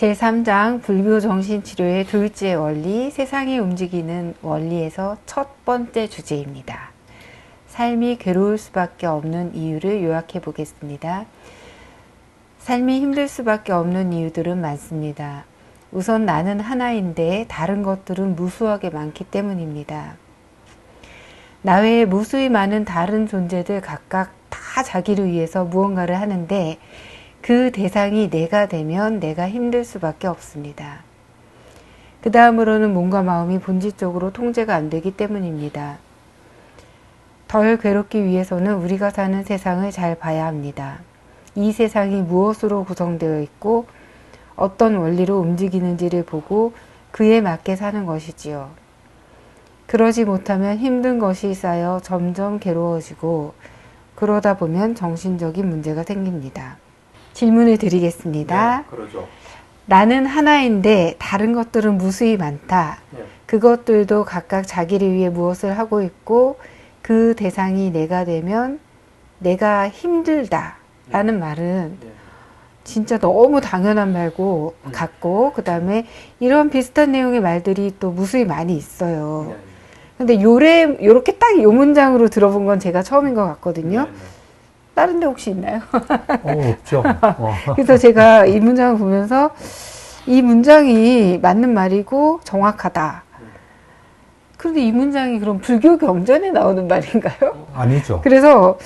제3장 불교 정신치료의 둘째 원리, 세상이 움직이는 원리에서 첫 번째 주제입니다. 삶이 괴로울 수밖에 없는 이유를 요약해 보겠습니다. 삶이 힘들 수밖에 없는 이유들은 많습니다. 우선 나는 하나인데 다른 것들은 무수하게 많기 때문입니다. 나 외에 무수히 많은 다른 존재들 각각 다 자기를 위해서 무언가를 하는데 그 대상이 내가 되면 내가 힘들 수밖에 없습니다. 그 다음으로는 몸과 마음이 본질적으로 통제가 안 되기 때문입니다. 덜 괴롭기 위해서는 우리가 사는 세상을 잘 봐야 합니다. 이 세상이 무엇으로 구성되어 있고 어떤 원리로 움직이는지를 보고 그에 맞게 사는 것이지요. 그러지 못하면 힘든 것이 쌓여 점점 괴로워지고 그러다 보면 정신적인 문제가 생깁니다. 질문을 드리겠습니다. 네, 그러죠. 나는 하나인데 다른 것들은 무수히 많다. 네. 그것들도 각각 자기를 위해 무엇을 하고 있고 그 대상이 내가 되면 내가 힘들다 라는 말은 네. 진짜 너무 당연한 말고 같고 그 다음에 이런 비슷한 내용의 말들이 또 무수히 많이 있어요. 네. 근데 요렇게 딱 요 문장으로 들어본 건 제가 처음인 것 같거든요. 네. 다른 데 혹시 있나요? 없죠. 그래서 제가 이 문장을 보면서 이 문장이 맞는 말이고 정확하다. 그런데 이 문장이 그럼 불교 경전에 나오는 말인가요? 아니죠. 그래서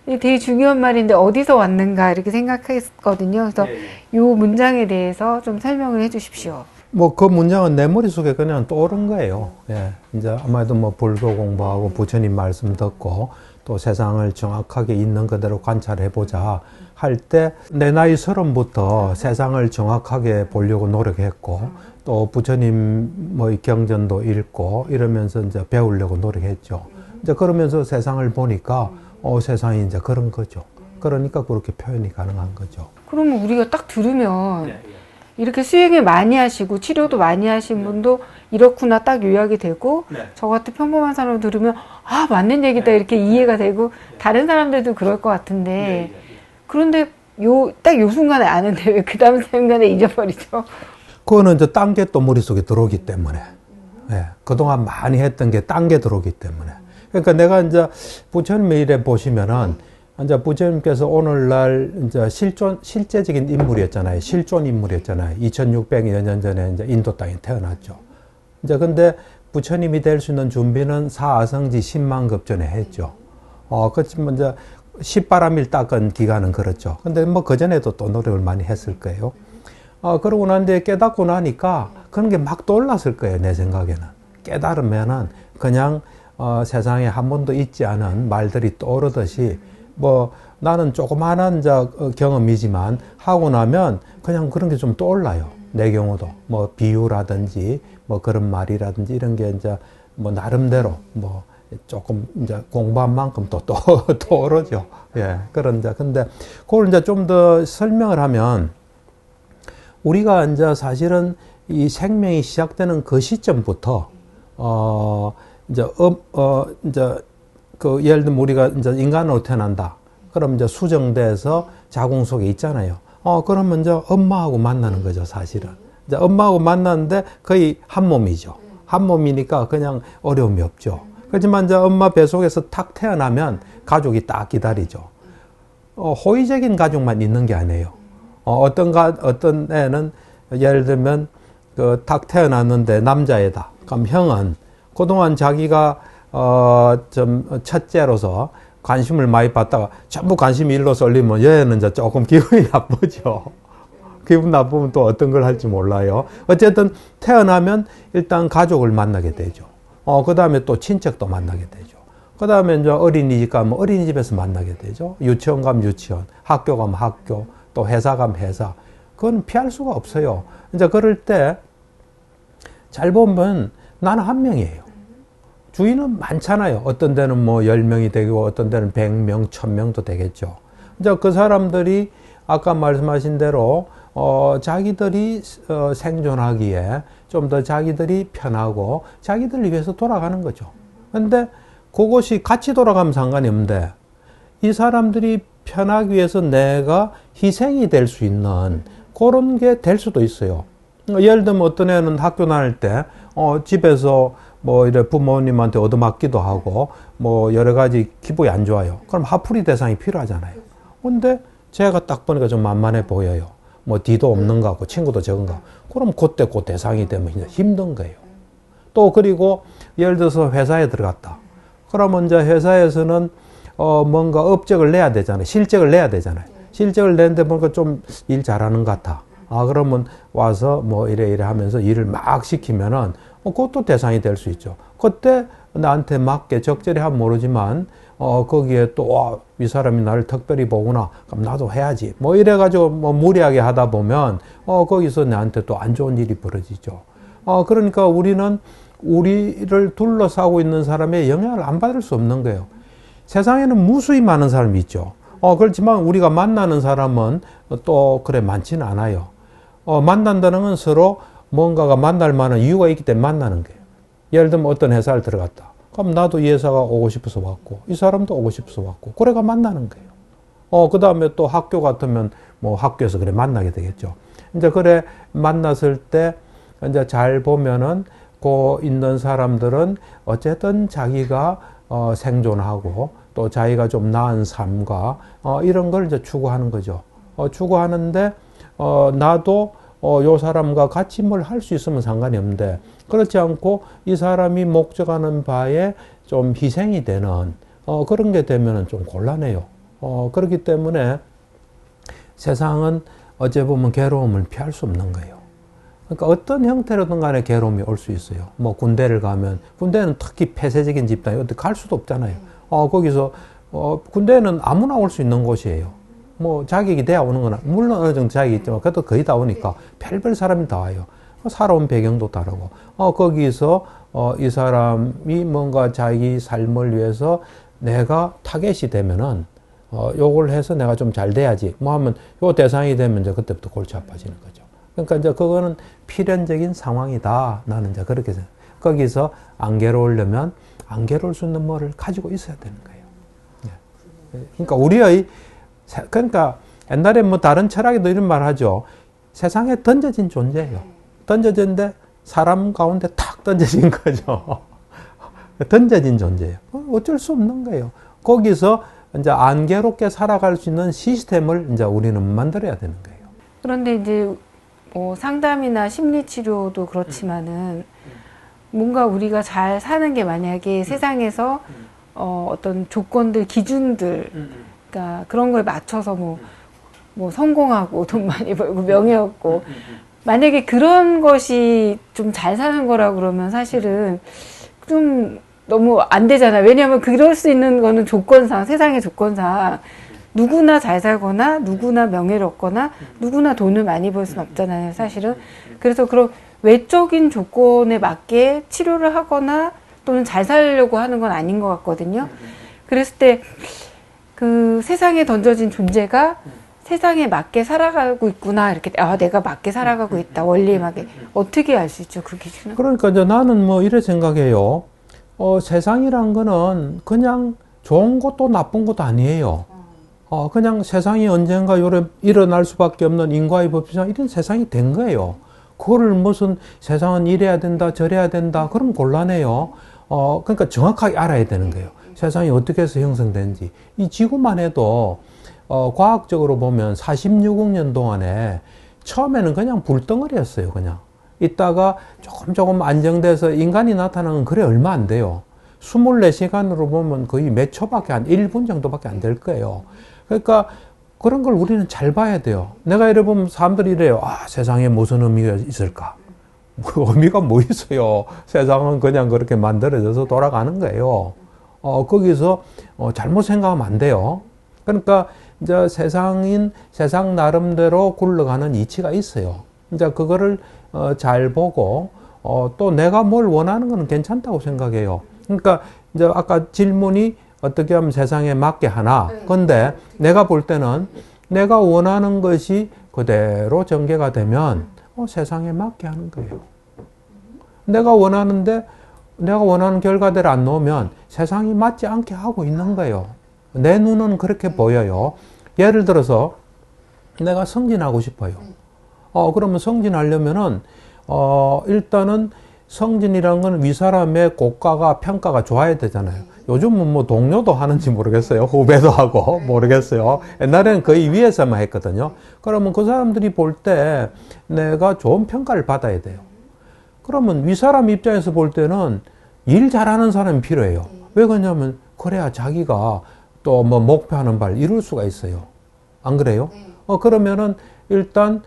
되게 중요한 말인데 어디서 왔는가 이렇게 생각했거든요. 그래서 이 문장에 대해서 좀 설명을 해 주십시오. 뭐 그 문장은 내 머릿속에 그냥 떠오른 거예요. 예. 이제 아마도 뭐 불교 공부하고 부처님 말씀 듣고 또 세상을 정확하게 있는 그대로 관찰해보자 할 때 내 나이 30부터 세상을 정확하게 보려고 노력했고 또 부처님 뭐 경전도 읽고 이러면서 이제 배우려고 노력했죠. 이제 그러면서 세상을 보니까 세상이 이제 그런 거죠. 그러니까 그렇게 표현이 가능한 거죠. 그러면 우리가 딱 들으면 이렇게 수행을 많이 하시고 치료도 많이 하신 분도 이렇구나 딱 요약이 되고 저 같은 평범한 사람 들으면 아 맞는 얘기다 이렇게 이해가 되고 다른 사람들도 그럴 것 같은데 그런데 딱 요 순간에 아는데 왜 그 다음 순간에 잊어버리죠? 그거는 이제 딴 게 또 머릿속에 들어오기 때문에 그동안 많이 했던 게 딴 게 들어오기 때문에 그러니까 내가 이제 부처님의 일에 보시면은 이제 부처님께서 오늘날 이제 실제적인 인물이었잖아요. 실존 인물이었잖아요. 2600여 년 전에 이제 인도 땅에 태어났죠. 이제 근데 부처님이 될 수 있는 준비는 사아성지 10만급 전에 했죠. 그렇지만 이제 십바람일 닦은 기간은 그렇죠. 근데 뭐 그전에도 또 노력을 많이 했을 거예요. 그러고 난 뒤에 깨닫고 나니까 그런 게 막 떠올랐을 거예요. 내 생각에는. 깨달으면은 그냥 세상에 한 번도 있지 않은 말들이 떠오르듯이 뭐 나는 조그마한 경험이지만 하고 나면 그냥 그런 게 좀 떠올라요. 내 경우도 뭐 비유라든지 뭐 그런 말이라든지 이런 게 이제 뭐 나름대로 뭐 조금 이제 공부한 만큼 또 떠오르죠. 예. 그런 이제 근데 그걸 이제 좀 더 설명을 하면 우리가 이제 사실은 이 생명이 시작되는 그 시점부터 이제 그 예를 들면 우리가 이제 인간으로 태어난다. 그럼 이제 수정돼서 자궁 속에 있잖아요. 그러면 이제 엄마하고 만나는 거죠, 사실은. 이제 엄마하고 만나는데 거의 한 몸이죠. 한 몸이니까 그냥 어려움이 없죠. 그렇지만 이제 엄마 뱃속에서 탁 태어나면 가족이 딱 기다리죠. 호의적인 가족만 있는 게 아니에요. 어떤 애는 예를 들면 그 탁 태어났는데 남자애다. 그럼 형은 그동안 자기가 좀 첫째로서 관심을 많이 받다가 전부 관심이 일로 쏠리면 얘는 이제 조금 기분이 나쁘죠. 기분 나쁘면 또 어떤 걸 할지 몰라요. 어쨌든 태어나면 일단 가족을 만나게 되죠. 그 다음에 또 친척도 만나게 되죠. 그 다음에 이제 어린이집 가면 어린이집에서 만나게 되죠. 유치원 가면 유치원, 학교 가면 학교, 또 회사 가면 회사. 그건 피할 수가 없어요. 이제 그럴 때 잘 보면 나는 한 명이에요. 주인은 많잖아요. 어떤 데는 뭐 10명이 되고 어떤 데는 100명, 1000명도 되겠죠. 이제 그 사람들이 아까 말씀하신 대로 자기들이 생존하기에 좀 더 자기들이 편하고 자기들을 위해서 돌아가는 거죠. 근데 그것이 같이 돌아가면 상관이 없는데 이 사람들이 편하기 위해서 내가 희생이 될 수 있는 그런 게 될 수도 있어요. 예를 들면 어떤 애는 학교 다닐 때, 집에서 뭐 이래 부모님한테 얻어맞기도 하고, 뭐 여러 가지 기분이 안 좋아요. 그럼 화풀이 대상이 필요하잖아요. 근데 제가 딱 보니까 좀 만만해 보여요. 뭐 뒤도 없는 것 같고, 친구도 적은 것 같고. 그럼 그때 그 대상이 되면 이제 힘든 거예요. 또 그리고 예를 들어서 회사에 들어갔다. 그러면 이제 회사에서는 뭔가 업적을 내야 되잖아요. 실적을 내야 되잖아요. 실적을 내는데 뭔가 좀 일 잘하는 것 같아. 그러면 와서 뭐 이래 하면서 일을 막 시키면은 그것도 대상이 될 수 있죠. 그때 나한테 맞게 적절히 하면 모르지만 거기에 또 이 사람이 나를 특별히 보구나. 그럼 나도 해야지. 뭐 이래가지고 뭐 무리하게 하다 보면 거기서 나한테 또 안 좋은 일이 벌어지죠. 그러니까 우리는 우리를 둘러싸고 있는 사람의 영향을 안 받을 수 없는 거예요. 세상에는 무수히 많은 사람이 있죠. 그렇지만 우리가 만나는 사람은 또 그래 많지는 않아요. 만난다는 건 서로 뭔가가 만날 만한 이유가 있기 때문에 만나는 거예요. 예를 들면 어떤 회사를 들어갔다. 그럼 나도 이 회사가 오고 싶어서 왔고, 이 사람도 오고 싶어서 왔고, 그래가 만나는 거예요. 그 다음에 또 학교 같으면 뭐 학교에서 그래 만나게 되겠죠. 이제 그래 만났을 때 이제 잘 보면은 그 있는 사람들은 어쨌든 자기가 생존하고 또 자기가 좀 나은 삶과 이런 걸 이제 추구하는 거죠. 추구하는데 나도 요 사람과 같이 뭘 할 수 있으면 상관이 없는데 그렇지 않고 이 사람이 목적하는 바에 좀 희생이 되는 그런 게 되면은 좀 곤란해요. 그렇기 때문에 세상은 어찌 보면 괴로움을 피할 수 없는 거예요. 그러니까 어떤 형태로든 간에 괴로움이 올 수 있어요. 뭐 군대를 가면 군대는 특히 폐쇄적인 집단이 어디 갈 수도 없잖아요. 거기서 군대는 아무나 올 수 있는 곳이에요. 뭐 자격이 돼야 오는 거나 물론 어느 정도 자격이 있지만 그래도 거의 다 오니까 별별 사람이 다 와요. 살아온 배경도 다르고 거기서 이 사람이 뭔가 자기 삶을 위해서 내가 타겟이 되면은 요걸 해서 내가 좀 잘 돼야지 뭐 하면 요 대상이 되면 이제 그때부터 골치 아파지는 거죠. 그러니까 이제 그거는 필연적인 상황이다. 나는 이제 그렇게 생각. 거기서 안 괴로우려면 안 괴로울 수 있는 뭐를 가지고 있어야 되는 거예요. 그러니까 우리의 그러니까 옛날에 뭐 다른 철학에도 이런 말 하죠. 세상에 던져진 존재예요. 던져진데 사람 가운데 탁 던져진 거죠. 던져진 존재예요. 어쩔 수 없는 거예요. 거기서 이제 안 괴롭게 살아갈 수 있는 시스템을 이제 우리는 만들어야 되는 거예요. 그런데 이제 뭐 상담이나 심리치료도 그렇지만은 뭔가 우리가 잘 사는 게 만약에 세상에서 어떤 조건들, 기준들, 그러니까 그런 거에 맞춰서 뭐 성공하고 돈 많이 벌고 명예 얻고 만약에 그런 것이 좀 잘 사는 거라 그러면 사실은 좀 너무 안 되잖아요. 왜냐하면 그럴 수 있는 거는 조건상, 세상의 조건상 누구나 잘 살거나 누구나 명예를 얻거나 누구나 돈을 많이 벌 수는 없잖아요, 사실은. 그래서 그런 외적인 조건에 맞게 치료를 하거나 또는 잘 살려고 하는 건 아닌 것 같거든요. 그랬을 때 그 세상에 던져진 존재가 세상에 맞게 살아가고 있구나, 이렇게, 내가 맞게 살아가고 있다, 원리에 맞게. 어떻게 알 수 있죠, 그 기준은? 그러니까 이제 나는 뭐 이래 생각해요. 세상이란 거는 그냥 좋은 것도 나쁜 것도 아니에요. 그냥 세상이 언젠가 일어날 수밖에 없는 인과의 법칙상 이런 세상이 된 거예요. 그거를 무슨 세상은 이래야 된다, 저래야 된다, 그럼 곤란해요. 그러니까 정확하게 알아야 되는 거예요. 세상이 어떻게 해서 형성된지. 이 지구만 해도 과학적으로 보면 46억 년 동안에 처음에는 그냥 불덩어리였어요. 그냥. 이따가 조금 안정돼서 인간이 나타나는 건 그래 얼마 안 돼요. 24시간으로 보면 거의 몇 초밖에 1분 정도밖에 안 될 거예요. 그러니까 그런 걸 우리는 잘 봐야 돼요. 내가 이래 보면 사람들이 이래요. 세상에 무슨 의미가 있을까? 그 의미가 뭐 있어요? 세상은 그냥 그렇게 만들어져서 돌아가는 거예요. 거기서 잘못 생각하면 안 돼요. 그러니까 이제 세상 나름대로 굴러가는 이치가 있어요. 이제 그거를 잘 보고 또 내가 뭘 원하는 건 괜찮다고 생각해요. 그러니까 이제 아까 질문이 어떻게 하면 세상에 맞게 하나. 근데 내가 볼 때는 내가 원하는 것이 그대로 전개가 되면 세상에 맞게 하는 거예요. 내가 원하는 결과대로 안 나오면 세상이 맞지 않게 하고 있는 거예요. 내 눈은 그렇게 보여요. 예를 들어서 내가 승진하고 싶어요. 그러면 성진하려면은, 일단은 성진이라는 건 윗사람의 고가가, 평가가 좋아야 되잖아요. 요즘은 뭐 동료도 하는지 모르겠어요. 후배도 하고 모르겠어요. 옛날에는 거의 위에서만 했거든요. 그러면 그 사람들이 볼 때 내가 좋은 평가를 받아야 돼요. 그러면 윗사람 입장에서 볼 때는 일 잘하는 사람이 필요해요. 왜 그러냐면 그래야 자기가 또 뭐 목표하는 바를 이룰 수가 있어요. 안 그래요? 그러면은 일단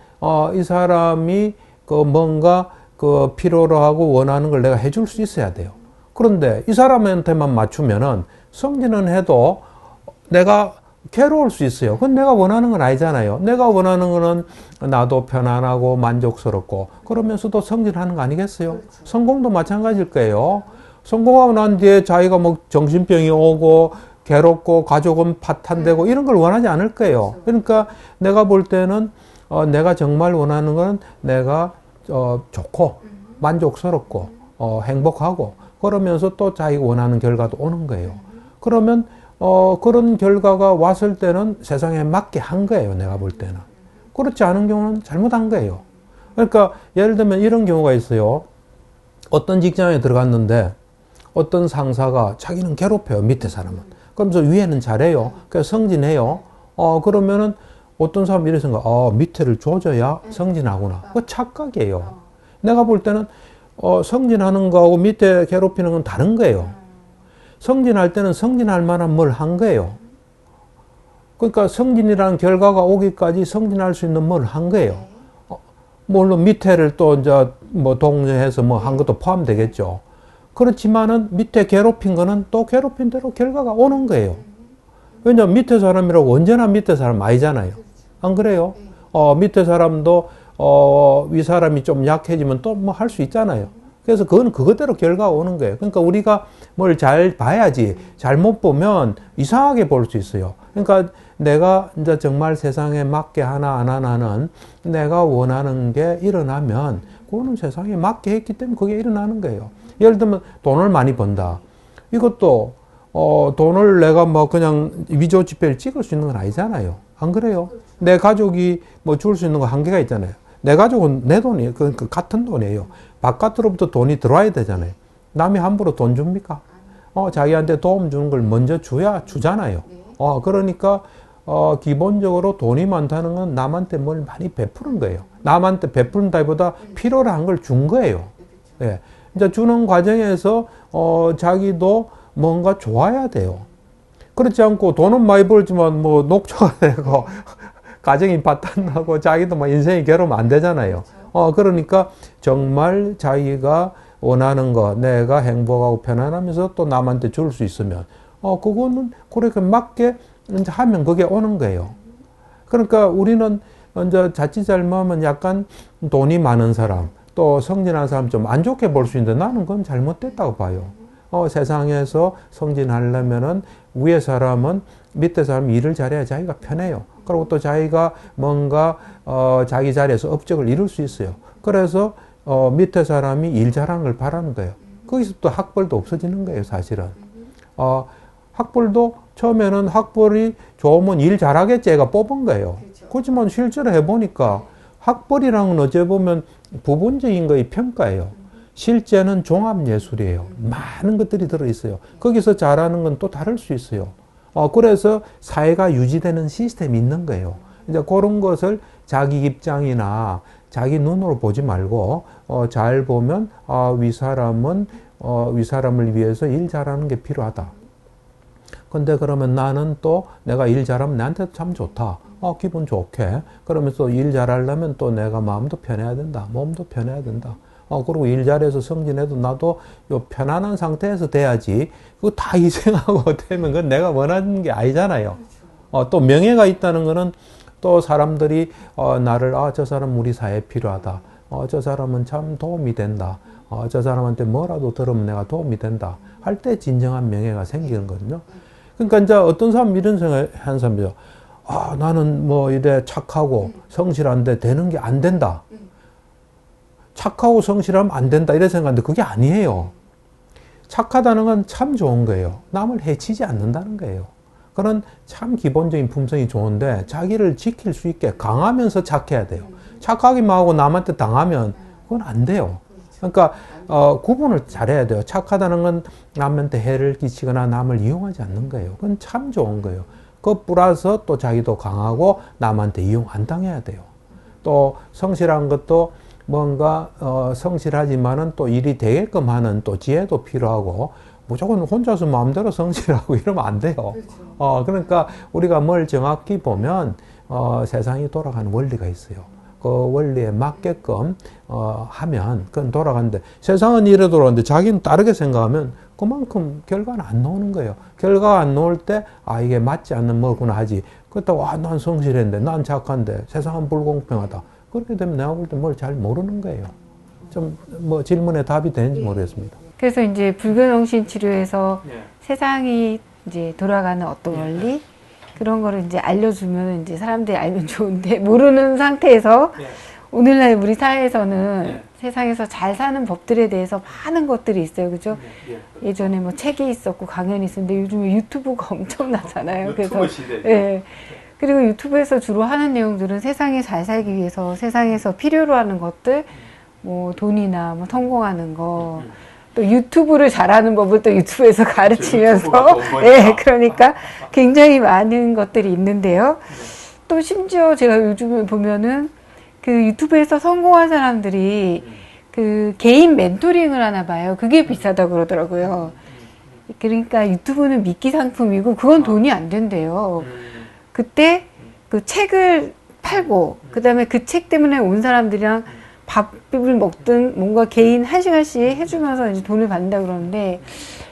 이 사람이 그 뭔가 그 필요로 하고 원하는 걸 내가 해줄 수 있어야 돼요. 그런데 이 사람한테만 맞추면은 성진은 해도 내가 괴로울 수 있어요. 그건 내가 원하는 건 아니잖아요. 내가 원하는 거는 나도 편안하고 만족스럽고 그러면서도 성진하는 거 아니겠어요? 그렇죠. 성공도 마찬가지일 거예요. 성공하고 난 뒤에 자기가 뭐 정신병이 오고 괴롭고 가족은 파탄되고 이런 걸 원하지 않을 거예요. 그러니까 내가 볼 때는 내가 정말 원하는 건 내가 좋고 만족스럽고 행복하고 그러면서 또 자기가 원하는 결과도 오는 거예요. 그러면 그런 결과가 왔을 때는 세상에 맞게 한 거예요. 내가 볼 때는. 그렇지 않은 경우는 잘못한 거예요. 그러니까 예를 들면 이런 경우가 있어요. 어떤 직장에 들어갔는데 어떤 상사가 자기는 괴롭혀요. 밑에 사람은. 그러면서 위에는 잘해요. 그래서 성진해요. 그러면은 어떤 사람이 이런 생각, 밑에를 조져야 성진하구나. 그거 착각이에요. 내가 볼 때는 성진하는 거하고 밑에 괴롭히는 건 다른 거예요. 성진할 때는 성진할 만한 뭘 한 거예요. 그러니까 성진이라는 결과가 오기까지 성진할 수 있는 뭘 한 거예요. 물론 밑에를 또 이제 뭐 독려해서 뭐 한 것도 포함되겠죠. 그렇지만은 밑에 괴롭힌 거는 또 괴롭힌 대로 결과가 오는 거예요. 왜냐면 밑에 사람이라고 언제나 밑에 사람 아니잖아요. 안 그래요? 밑에 사람도 위 사람이 좀 약해지면 또 뭐 할 수 있잖아요. 그래서 그건 그거대로 결과가 오는 거예요. 그러니까 우리가 뭘 잘 봐야지 잘못 보면 이상하게 볼 수 있어요. 그러니까 내가 이제 정말 세상에 맞게 하나 안 하나는 내가 원하는 게 일어나면 그거는 세상에 맞게 했기 때문에 그게 일어나는 거예요. 예를 들면 돈을 많이 번다. 이것도 돈을 내가 뭐 그냥 위조 지폐를 찍을 수 있는 건 아니잖아요. 안 그래요? 내 가족이 뭐 줄 수 있는 거 한계가 있잖아요. 내 가족은 내 돈이에요. 그 같은 돈이에요. 바깥으로부터 돈이 들어와야 되잖아요. 남이 함부로 돈 줍니까? 자기한테 도움 주는 걸 먼저 줘야 주잖아요. 그러니까 기본적으로 돈이 많다는 건 남한테 뭘 많이 베푸는 거예요. 남한테 베푼다기보다 필요로 한 걸 준 거예요. 예. 이제 주는 과정에서 자기도 뭔가 좋아야 돼요. 그렇지 않고 돈은 많이 벌지만 뭐 녹초가 되고 가정이 파탄나고 자기도 뭐 인생이 괴로우면 안 되잖아요. 그러니까 정말 자기가 원하는 거 내가 행복하고 편안하면서 또 남한테 줄 수 있으면 그거는 그렇게 맞게 이제 하면 그게 오는 거예요. 그러니까 우리는 이제 자칫 잘못하면 약간 돈이 많은 사람 또 성진한 사람 좀 안 좋게 볼 수 있는데 나는 그건 잘못됐다고 봐요. 세상에서 성진하려면은 위에 사람은 밑에 사람이 일을 잘해야 자기가 편해요. 그리고 또 자기가 뭔가 자기 자리에서 업적을 이룰 수 있어요. 그래서 밑에 사람이 일 잘하는 걸 바라는 거예요. 거기서 또 학벌도 없어지는 거예요, 사실은. 학벌도 처음에는 학벌이 좋으면 일 잘하겠지 애가 뽑은 거예요. 그렇지만 실제로 해보니까 학벌이랑은 어찌 보면 부분적인 거의 평가예요. 실제는 종합예술이에요. 많은 것들이 들어있어요. 거기서 잘하는 건 또 다를 수 있어요. 그래서 사회가 유지되는 시스템이 있는 거예요. 이제 그런 것을 자기 입장이나 자기 눈으로 보지 말고 잘 보면 윗사람은 윗사람을 위해서 일 잘하는 게 필요하다. 근데 그러면 나는 또 내가 일 잘하면 나한테 참 좋다. 기분 좋게. 그러면서 일 잘하려면 또 내가 마음도 편해야 된다. 몸도 편해야 된다. 그리고 일 잘해서 승진해도 나도 요 편안한 상태에서 돼야지. 그거 다 희생하고 되면 그건 내가 원하는 게 아니잖아요. 또 명예가 있다는 거는 또 사람들이 나를 저 사람 우리 사회에 필요하다. 저 사람은 참 도움이 된다. 저 사람한테 뭐라도 들으면 내가 도움이 된다. 할 때 진정한 명예가 생기는 거거든요. 그러니까 이제 어떤 사람 이런 생각 하는 사람이죠. 나는 뭐 이래 착하고 성실한데 되는 게 안 된다. 착하고 성실하면 안 된다 이래 생각하는데 그게 아니에요. 착하다는 건 참 좋은 거예요. 남을 해치지 않는다는 거예요. 그런 참 기본적인 품성이 좋은데 자기를 지킬 수 있게 강하면서 착해야 돼요. 착하기만 하고 남한테 당하면 그건 안 돼요. 그러니까 구분을 잘해야 돼요. 착하다는 건 남한테 해를 끼치거나 남을 이용하지 않는 거예요. 그건 참 좋은 거예요. 그 플러스 또 자기도 강하고 남한테 이용 안 당해야 돼요. 또 성실한 것도 뭔가 성실하지만은 또 일이 되게끔 하는 또 지혜도 필요하고 무조건 혼자서 마음대로 성실하고 이러면 안 돼요. 그러니까 우리가 뭘 정확히 보면 세상이 돌아가는 원리가 있어요. 그 원리에 맞게끔 하면 그건 돌아가는데 세상은 이래 돌아가는데 자기는 다르게 생각하면 그만큼 결과는 안 나오는 거예요. 결과가 안 나올 때 이게 맞지 않는 뭐구나 하지. 그렇다고 난 성실했는데 난 착한데 세상은 불공평하다. 그렇게 되면 내가 볼 때 뭘 잘 모르는 거예요. 좀 뭐 질문에 답이 되는지 모르겠습니다. 그래서 이제 불교정신 치료에서 세상이 이제 돌아가는 어떤 원리 그런 거를 이제 알려주면 이제 사람들이 알면 좋은데 모르는 상태에서 오늘날 우리 사회에서는 세상에서 잘 사는 법들에 대해서 많은 것들이 있어요. 그죠? 예전에 뭐 책이 있었고 강연이 있었는데 요즘에 유튜브가 엄청나잖아요. 그래서 예. 그리고 유튜브에서 주로 하는 내용들은 세상에 잘 살기 위해서 세상에서 필요로 하는 것들 뭐 돈이나 뭐 성공하는 거 또 유튜브를 잘하는 법을 또 유튜브에서 가르치면서 예, 그러니까 굉장히 많은 것들이 있는데요. 또 심지어 제가 요즘에 보면은 그 유튜브에서 성공한 사람들이 그 개인 멘토링을 하나 봐요. 그게 비싸다고 그러더라고요. 그러니까 유튜브는 미끼 상품이고 그건 돈이 안 된대요. 그때 그 책을 팔고 그다음에 그 책 때문에 온 사람들이랑 밥을 먹든 뭔가 개인 1시간씩 해주면서 이제 돈을 받는다 그러는데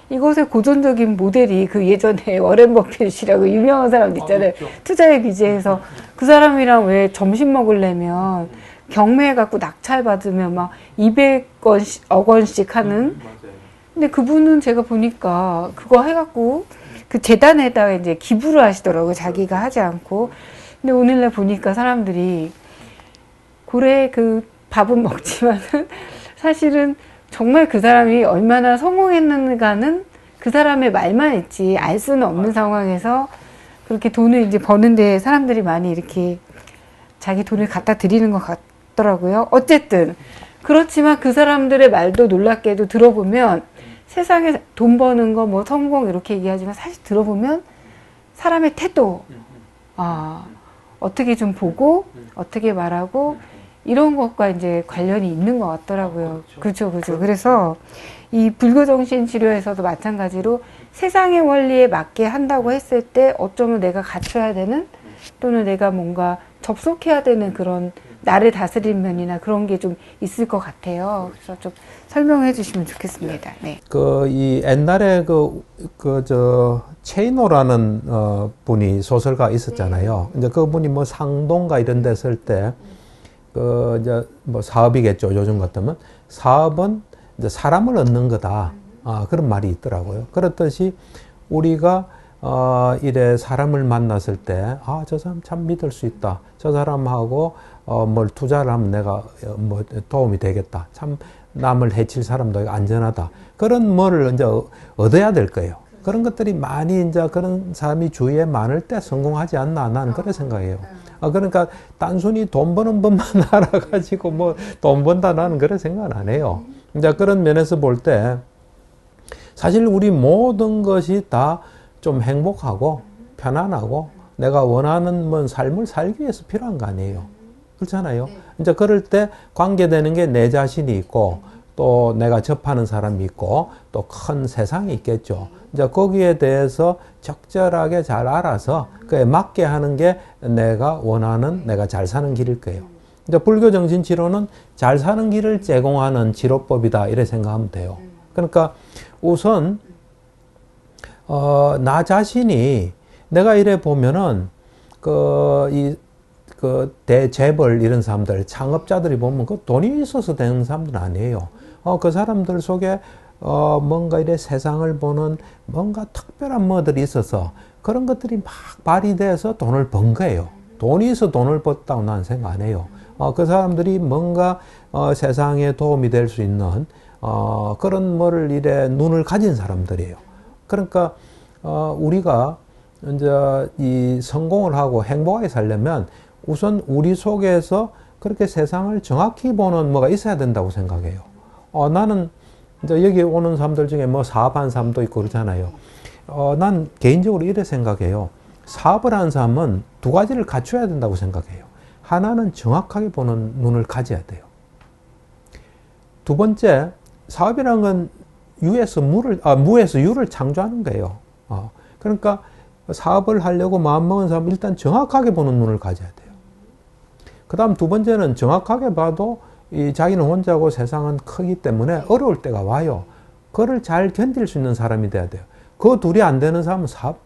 이것의 고전적인 모델이 그 예전에 워렌 버핏이라고 유명한 사람도 있잖아요. 그렇죠. 투자의 기재에서 그 사람이랑 왜 점심 먹으려면 경매해갖고 낙찰 받으면 막 200원씩, 억 원씩 하는. 근데 그분은 제가 보니까 그거 해갖고 그 재단에다가 이제 기부를 하시더라고요. 자기가 하지 않고. 근데 오늘날 보니까 사람들이 고래 그 밥은 먹지만은 사실은 정말 그 사람이 얼마나 성공했는가는 그 사람의 말만 있지 알 수는 없는 상황에서 그렇게 돈을 이제 버는데 사람들이 많이 이렇게 자기 돈을 갖다 드리는 것 같더라고요. 어쨌든 그렇지만 그 사람들의 말도 놀랍게도 들어보면 세상에 돈 버는 거 뭐 성공 이렇게 얘기하지만 사실 들어보면 사람의 태도 어떻게 좀 보고 어떻게 말하고 이런 것과 이제 관련이 있는 것 같더라고요. 그렇죠. 그래서 이 불교정신 치료에서도 마찬가지로 세상의 원리에 맞게 한다고 했을 때 어쩌면 내가 갖춰야 되는 또는 내가 뭔가 접속해야 되는 그런 나를 다스리는 면이나 그런 게 좀 있을 것 같아요. 그래서 좀 설명해 주시면 좋겠습니다. 네. 이 옛날에 체이노라는 분이 소설가 있었잖아요. 이제 그분이 뭐 상동가 이런 데 쓸 때 이제 뭐 사업이겠죠. 요즘 같으면 사업은 이제 사람을 얻는 거다. 그런 말이 있더라고요. 그렇듯이 우리가 이래 사람을 만났을 때 저 사람 참 믿을 수 있다. 저 사람하고 뭘 투자를 하면 내가 뭐 도움이 되겠다. 참 남을 해칠 사람도 안전하다. 그런 뭐를 이제 얻어야 될 거예요. 그런 것들이 많이 이제 그런 사람이 주위에 많을 때 성공하지 않나 나는 그런 생각이에요. 그러니까 단순히 돈 버는 법만 알아가지고 뭐 돈 번다 나는 그런 생각은 안 해요. 이제 그런 면에서 볼 때 사실 우리 모든 것이 다 좀 행복하고 편안하고 내가 원하는 뭐 삶을 살기 위해서 필요한 거 아니에요. 그렇잖아요. 이제 그럴 때 관계되는 게 내 자신이 있고 또 내가 접하는 사람이 있고 또 큰 세상이 있겠죠. 이제 거기에 대해서 적절하게 잘 알아서 그에 맞게 하는 게 내가 원하는 내가 잘 사는 길일 거예요. 이제 불교 정신 치료는 잘 사는 길을 제공하는 치료법이다 이렇게 생각하면 돼요. 그러니까 우선 나 자신이 내가 이래 보면은 대재벌 이런 사람들 창업자들이 보면 그 돈이 있어서 되는 사람들은 아니에요. 그 사람들 속에 뭔가 이래 세상을 보는 뭔가 특별한 뭐들이 있어서 그런 것들이 막 발휘돼서 돈을 번 거예요. 돈이 있어 돈을 벌었다고 나는 생각 안 해요. 그 사람들이 뭔가 세상에 도움이 될 수 있는 그런 뭐를 이래 눈을 가진 사람들이에요. 그러니까 우리가 이제 이 성공을 하고 행복하게 살려면 우선 우리 속에서 그렇게 세상을 정확히 보는 뭐가 있어야 된다고 생각해요. 나는 이제 여기 오는 사람들 중에 뭐 사업하는 사람도 있고 그러잖아요. 난 개인적으로 이렇게 생각해요. 사업을 하는 사람은 두 가지를 갖춰야 된다고 생각해요. 하나는 정확하게 보는 눈을 가져야 돼요. 두 번째, 사업이라는 건 무에서 유를 창조하는 거예요. 그러니까 사업을 하려고 마음먹은 사람은 일단 정확하게 보는 눈을 가져야 돼요. 그 다음 두 번째는 정확하게 봐도 자기는 혼자고 세상은 크기 때문에 어려울 때가 와요. 그거를 잘 견딜 수 있는 사람이 돼야 돼요. 그 둘이 안 되는 사람은 사업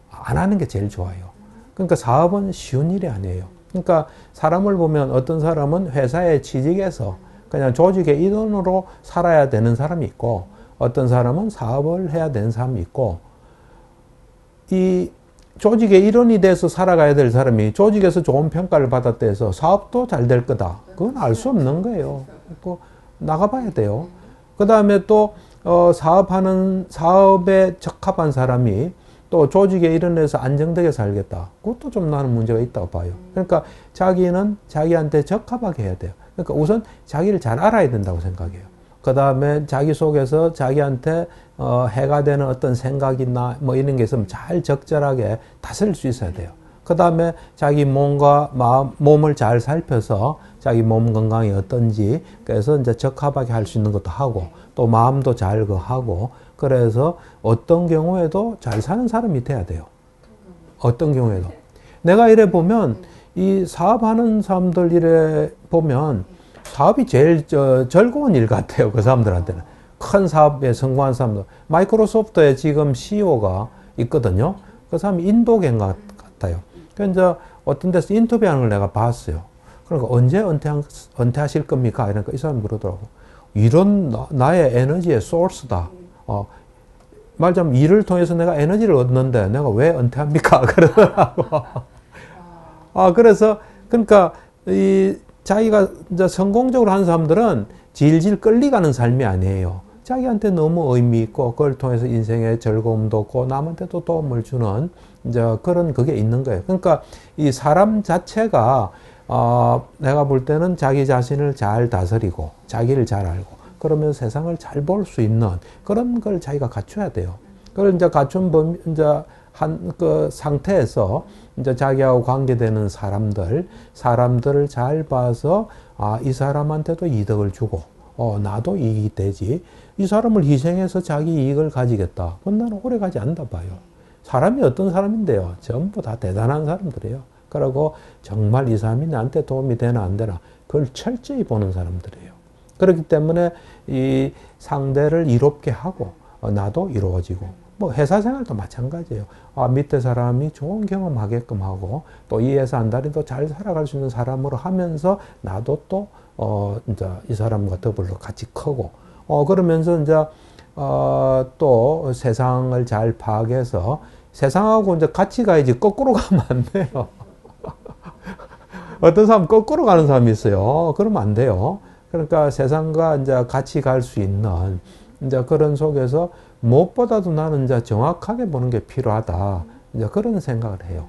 안 하는 게 제일 좋아요. 그러니까 사업은 쉬운 일이 아니에요. 그러니까 사람을 보면 어떤 사람은 회사에 취직해서 그냥 조직의 일원으로 살아야 되는 사람이 있고, 어떤 사람은 사업을 해야 되는 사람이 있고, 이 조직의 일원이 돼서 살아가야 될 사람이 조직에서 좋은 평가를 받았다 해서 사업도 잘 될 거다. 그건 알 수 없는 거예요. 나가봐야 돼요. 그 다음에 또 사업에 적합한 사람이 또 조직의 일원에서 안정되게 살겠다. 그것도 좀 나는 문제가 있다고 봐요. 그러니까 자기는 자기한테 적합하게 해야 돼요. 그러니까 우선 자기를 잘 알아야 된다고 생각해요. 그 다음에 자기 속에서 자기한테 해가 되는 어떤 생각이나 뭐 이런 게 있으면 잘 적절하게 다스릴 수 있어야 돼요. 그 다음에 자기 몸을 잘 살펴서 자기 몸 건강이 어떤지, 그래서 이제 적합하게 할 수 있는 것도 하고, 또 마음도 잘 하고, 그래서 어떤 경우에도 잘 사는 사람이 돼야 돼요. 어떤 경우에도. 내가 이래 보면, 이 사업하는 사람들 이래 보면, 사업이 제일 즐거운 일 같아요. 그 사람들한테는. 큰 사업에 성공한 사람들. 마이크로소프트에 지금 CEO가 있거든요. 그 사람이 인도계 같아요. 그래서 어떤 데서 인터뷰하는 걸 내가 봤어요. 그러니까 언제 은퇴하실 겁니까? 이러니까 이 사람이 그러더라고. 일은 나의 에너지의 소스다. 말하자면 일을 통해서 내가 에너지를 얻는데 내가 왜 은퇴합니까? 그러더라고. 그래서, 그러니까, 자기가 이제 성공적으로 하는 사람들은 질질 끌려가는 삶이 아니에요. 자기한테 너무 의미 있고, 그걸 통해서 인생의 즐거움도 없고, 남한테도 도움을 주는, 이제 그런 그게 있는 거예요. 그러니까 이 사람 자체가, 내가 볼 때는 자기 자신을 잘 다스리고, 자기를 잘 알고, 그러면 세상을 잘 볼 수 있는 그런 걸 자기가 갖춰야 돼요. 그걸 이제 갖춘 그 상태에서 이제 자기하고 관계되는 사람들을 잘 봐서, 이 사람한테도 이득을 주고, 나도 이익이 되지. 이 사람을 희생해서 자기 이익을 가지겠다. 그건 나는 오래 가지 않다 봐요. 사람이 어떤 사람인데요. 전부 다 대단한 사람들이에요. 그리고 정말 이 사람이 나한테 도움이 되나 안 되나. 그걸 철저히 보는 사람들이에요. 그렇기 때문에 이 상대를 이롭게 하고, 나도 이루어지고, 뭐 회사 생활도 마찬가지예요. 밑에 사람이 좋은 경험하게끔 하고, 또 이 회사 한 달이 더 잘 살아갈 수 있는 사람으로 하면서 나도 또 이제 이 사람과 더불어 같이 크고, 그러면서 이제 또 세상을 잘 파악해서 세상하고 이제 같이 가야지 거꾸로 가면 안 돼요. 어떤 사람 거꾸로 가는 사람이 있어요. 그러면 안 돼요. 그러니까 세상과 이제 같이 갈 수 있는 이제 그런 속에서 무엇보다도 나는 이제 정확하게 보는 게 필요하다. 이제 그런 생각을 해요.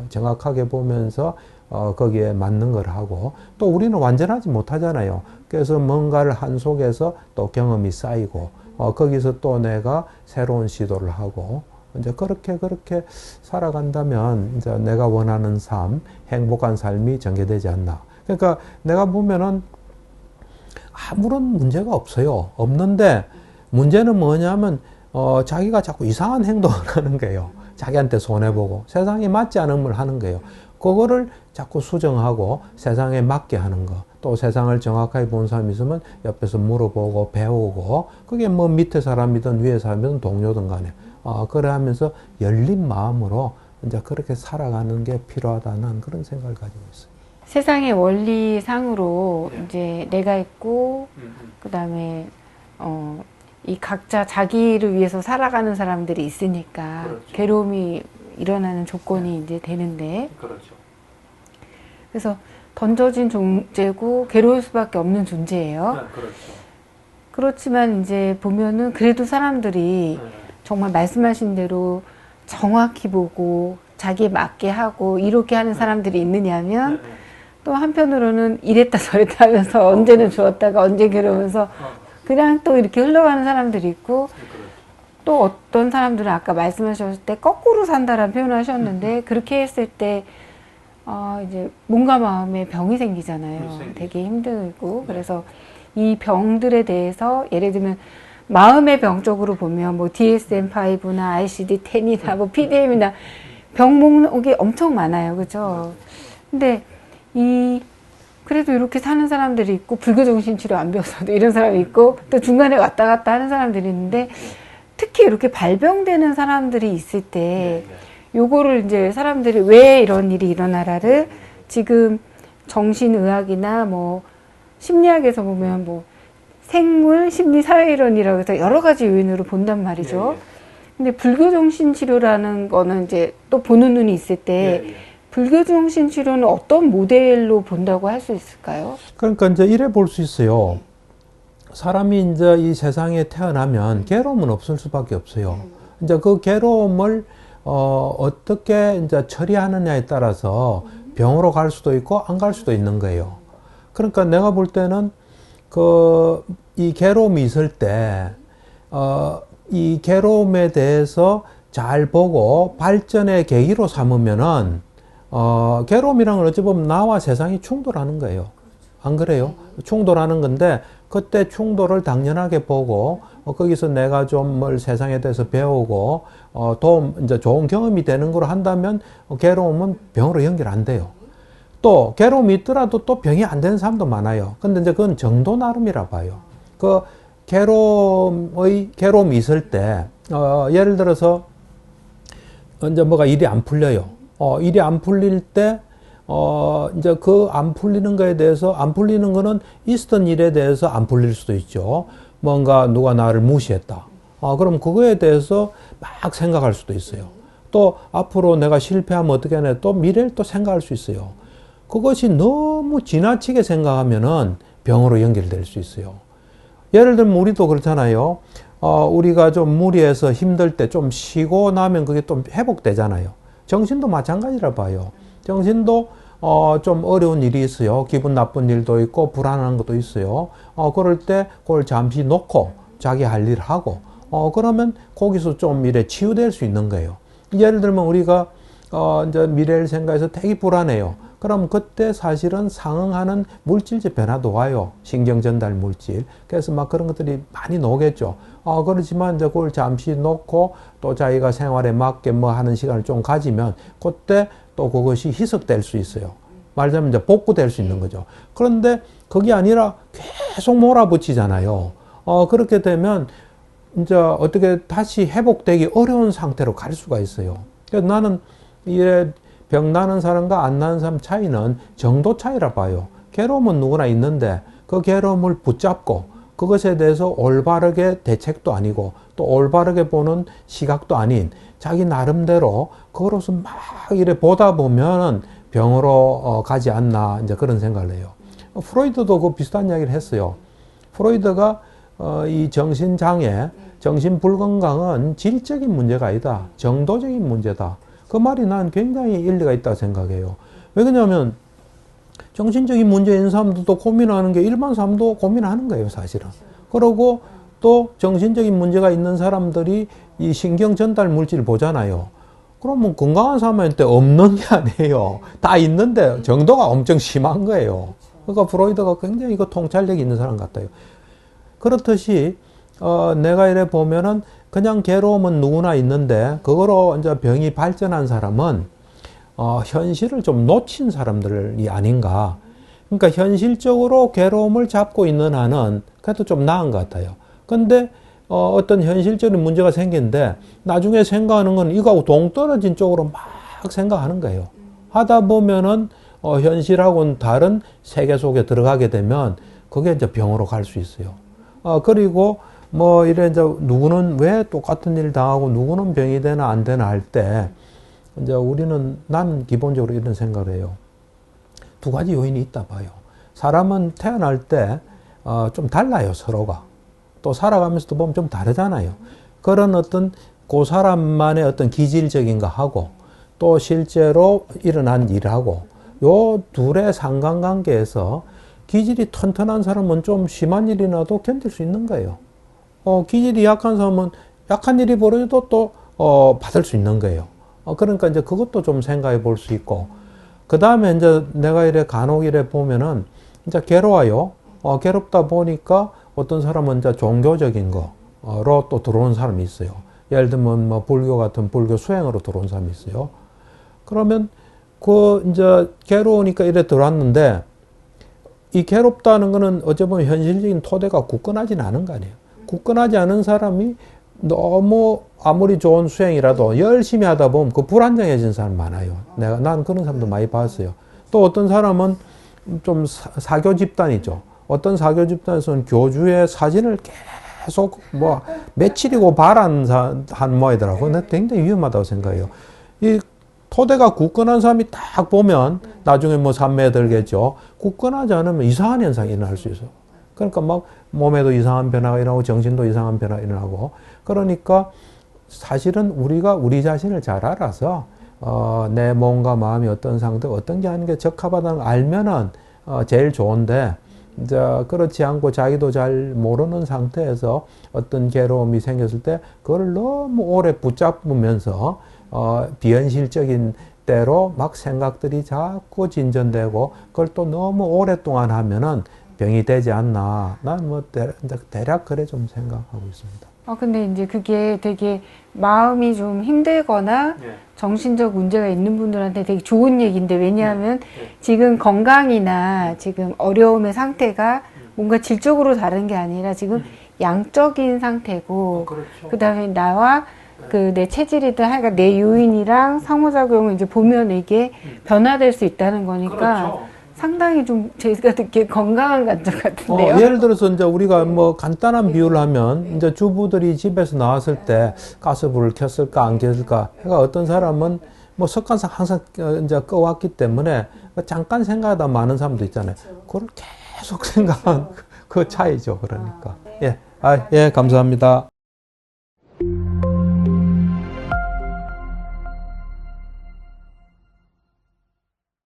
정확하게 보면서 거기에 맞는 걸 하고, 또 우리는 완전하지 못하잖아요. 그래서 뭔가를 한 속에서 또 경험이 쌓이고, 거기서 또 내가 새로운 시도를 하고, 이제 그렇게 살아간다면 이제 내가 원하는 삶, 행복한 삶이 전개되지 않나. 그러니까 내가 보면은 아무런 문제가 없어요. 없는데 문제는 뭐냐면 자기가 자꾸 이상한 행동을 하는 거예요. 자기한테 손해보고 세상에 맞지 않은 걸 하는 거예요. 그거를 자꾸 수정하고 세상에 맞게 하는 거. 또 세상을 정확하게 본 사람이 있으면 옆에서 물어보고 배우고, 그게 뭐 밑에 사람이든 위에 사람이든 동료든 간에 그래 하면서 열린 마음으로 이제 그렇게 살아가는 게 필요하다는 그런 생각을 가지고 있어요. 세상의 원리상으로 이제 내가 있고, 그 다음에 이 각자 자기를 위해서 살아가는 사람들이 있으니까 그렇죠. 괴로움이 일어나는 조건이 이제 되는데, 그렇죠. 그래서 던져진 존재고 괴로울 수밖에 없는 존재예요. 그렇죠. 그렇지만 이제 보면은 그래도 사람들이 정말 말씀하신 대로 정확히 보고 자기에 맞게 하고 이렇게 하는 사람들이 있느냐면 또 한편으로는 이랬다 저랬다 하면서 언제는 좋았다가 언제 괴로우면서 그냥 또 이렇게 흘러가는 사람들이 있고 또 어떤 사람들은 아까 말씀하셨을 때 거꾸로 산다라는 표현을 하셨는데 그렇게 했을 때 이제 몸과 마음에 병이 생기잖아요. 되게 힘들고 그래서 이 병들에 대해서 예를 들면 마음의 병 쪽으로 보면 뭐 DSM-5나 ICD-10이나 뭐 PDM이나 병 목록이 엄청 많아요. 그죠? 근데 그래도 이렇게 사는 사람들이 있고 불교 정신 치료 안 배워서도 이런 사람이 있고 또 중간에 왔다 갔다 하는 사람들이 있는데 특히 이렇게 발병되는 사람들이 있을 때 요거를 이제 사람들이 왜 이런 일이 일어나라를 지금 정신의학이나 뭐 심리학에서 보면 뭐 생물 심리 사회이론이라고 해서 여러 가지 요인으로 본단 말이죠. 근데 불교 정신 치료라는 거는 이제 또 보는 눈이 있을 때 불교 정신 치료는 어떤 모델로 본다고 할 수 있을까요? 그러니까 이제 이래 볼 수 있어요. 사람이 이제 이 세상에 태어나면 괴로움은 없을 수밖에 없어요. 이제 그 괴로움을 어떻게 이제 처리하느냐에 따라서 병으로 갈 수도 있고 안 갈 수도 있는 거예요. 그러니까 내가 볼 때는 이 괴로움이 있을 때 이 괴로움에 대해서 잘 보고 발전의 계기로 삼으면은 괴로움이란 건 어찌 보면 나와 세상이 충돌하는 거예요. 안 그래요? 충돌하는 건데 그때 충돌을 당연하게 보고 거기서 내가 좀 뭘 세상에 대해서 배우고 이제 좋은 경험이 되는 걸 한다면 괴로움은 병으로 연결 안 돼요. 또 괴로움이 있더라도 또 병이 안 되는 사람도 많아요. 근데 이제 그건 정도 나름이라 봐요. 그 괴로움이 있을 때 예를 들어서 이제 뭐가 일이 안 풀려요. 일이 안 풀릴 때 이제 그 안 풀리는 거에 대해서 안 풀리는 거는 있었던 일에 대해서 안 풀릴 수도 있죠. 뭔가 누가 나를 무시했다. 그럼 그거에 대해서 막 생각할 수도 있어요. 또 앞으로 내가 실패하면 어떻게 하냐 또 미래를 또 생각할 수 있어요. 그것이 너무 지나치게 생각하면은 병으로 연결될 수 있어요. 예를 들면 우리도 그렇잖아요. 우리가 좀 무리해서 힘들 때 좀 쉬고 나면 그게 좀 회복되잖아요. 정신도 마찬가지라 봐요. 정신도 좀 어려운 일이 있어요. 기분 나쁜 일도 있고 불안한 것도 있어요. 그럴 때 그걸 잠시 놓고 자기 할 일을 하고 그러면 거기서 좀 이래 치유될 수 있는 거예요. 예를 들면 우리가 이제 미래를 생각해서 되게 불안해요. 그럼 그때 사실은 상응하는 물질적 변화도 와요. 신경 전달 물질. 그래서 막 그런 것들이 많이 나오겠죠. 그렇지만 이제 그걸 잠시 놓고 또 자기가 생활에 맞게 뭐 하는 시간을 좀 가지면 그때 또 그것이 희석될 수 있어요. 말하자면 이제 복구될 수 있는 거죠. 그런데 그게 아니라 계속 몰아붙이잖아요. 그렇게 되면 이제 어떻게 다시 회복되기 어려운 상태로 갈 수가 있어요. 그래서 나는 병 나는 사람과 안 나는 사람 차이는 정도 차이라 봐요. 괴로움은 누구나 있는데 그 괴로움을 붙잡고 그것에 대해서 올바르게 대책도 아니고 또 올바르게 보는 시각도 아닌 자기 나름대로 그거로서 막 이래 보다 보면은 병으로 가지 않나 이제 그런 생각을 해요. 프로이드도 그 비슷한 이야기를 했어요. 프로이드가 이 정신장애, 정신불건강은 질적인 문제가 아니다. 정도적인 문제다. 그 말이 난 굉장히 일리가 있다고 생각해요. 왜 그러냐면 정신적인 문제 있는 사람들도 고민하는 게 일반 사람도 고민하는 거예요, 사실은. 그러고 또 정신적인 문제가 있는 사람들이 이 신경 전달 물질을 보잖아요. 그러면 건강한 사람한테 없는 게 아니에요. 다 있는데 정도가 엄청 심한 거예요. 그러니까 프로이드가 굉장히 그 통찰력이 있는 사람 같아요. 그렇듯이 내가 이래 보면은 그냥 괴로움은 누구나 있는데 그거로 이제 병이 발전한 사람은 현실을 좀 놓친 사람들이 아닌가. 그러니까 현실적으로 괴로움을 잡고 있는 한은 그래도 좀 나은 것 같아요. 근데 어떤 현실적인 문제가 생기는데 나중에 생각하는 건 이거하고 동떨어진 쪽으로 막 생각하는 거예요. 하다 보면은 현실하고는 다른 세계 속에 들어가게 되면 그게 이제 병으로 갈 수 있어요. 그리고 뭐 이래 이제 누구는 왜 똑같은 일 당하고 누구는 병이 되나 안 되나 할 때 이제 난 기본적으로 이런 생각을 해요. 두 가지 요인이 있다 봐요. 사람은 태어날 때 좀 달라요, 서로가. 또 살아가면서도 보면 좀 다르잖아요. 그런 어떤 그 사람만의 어떤 기질적인 거 하고 또 실제로 일어난 일하고 요 둘의 상관관계에서 기질이 튼튼한 사람은 좀 심한 일이 나도 견딜 수 있는 거예요. 기질이 약한 사람은 약한 일이 벌어져도 또 받을 수 있는 거예요. 그러니까 이제 그것도 좀 생각해 볼 수 있고, 그 다음에 이제 내가 이래 간혹 이래 보면은 이제 괴로워요. 괴롭다 보니까 어떤 사람은 이제 종교적인 거로 또 들어오는 사람이 있어요. 예를 들면 뭐 불교 같은 불교 수행으로 들어온 사람이 있어요. 그러면 그 이제 괴로우니까 이래 들어왔는데 이 괴롭다는 거는 어찌 보면 현실적인 토대가 굳건하지는 않은 거 아니에요. 굳건하지 않은 사람이 너무 아무리 좋은 수행이라도 열심히 하다 보면 그 불안정해진 사람 많아요. 난 그런 사람도 많이 봤어요. 또 어떤 사람은 좀 사교 집단이죠. 어떤 사교 집단에서는 교주의 사진을 계속 뭐 며칠이고 발한 모이더라고요. 나 굉장히 위험하다고 생각해요. 이 토대가 굳건한 사람이 딱 보면 나중에 뭐 산매에 들겠죠. 굳건하지 않으면 이상한 현상이 일어날 수 있어요. 그러니까 막 몸에도 이상한 변화가 일어나고 정신도 이상한 변화가 일어나고, 그러니까 사실은 우리가 우리 자신을 잘 알아서 내 몸과 마음이 어떤 상태, 어떤 게 하는 게 적합하다는 걸 알면은 제일 좋은데, 이제 그렇지 않고 자기도 잘 모르는 상태에서 어떤 괴로움이 생겼을 때 그걸 너무 오래 붙잡으면서 비현실적인 때로 막 생각들이 자꾸 진전되고 그걸 또 너무 오랫동안 하면은 병이 되지 않나. 난 뭐 대략 그래 좀 생각하고 있습니다. 근데 이제 그게 되게 마음이 좀 힘들거나 정신적 문제가 있는 분들한테 되게 좋은 얘기인데, 왜냐하면 지금 건강이나 지금 어려움의 상태가 뭔가 질적으로 다른 게 아니라 지금 양적인 상태고, 그렇죠. 그 다음에 나와 그 내 체질이든 하여간 내 요인이랑 상호작용을 이제 보면 이게 변화될 수 있다는 거니까 그렇죠. 상당히 좀 제가 듣기에 건강한 감정 같은데요. 예를 들어서 이제 우리가 뭐 간단한 비유를 하면 이제 주부들이 집에서 나왔을 때 가스불을 켰을까 안 켰을까 해가 어떤 사람은 뭐 습관상 항상 이제 꺼왔기 때문에 잠깐 생각하다 마는 사람도 있잖아요. 그걸 계속 생각한 그 차이죠. 그러니까. 예. 예, 감사합니다.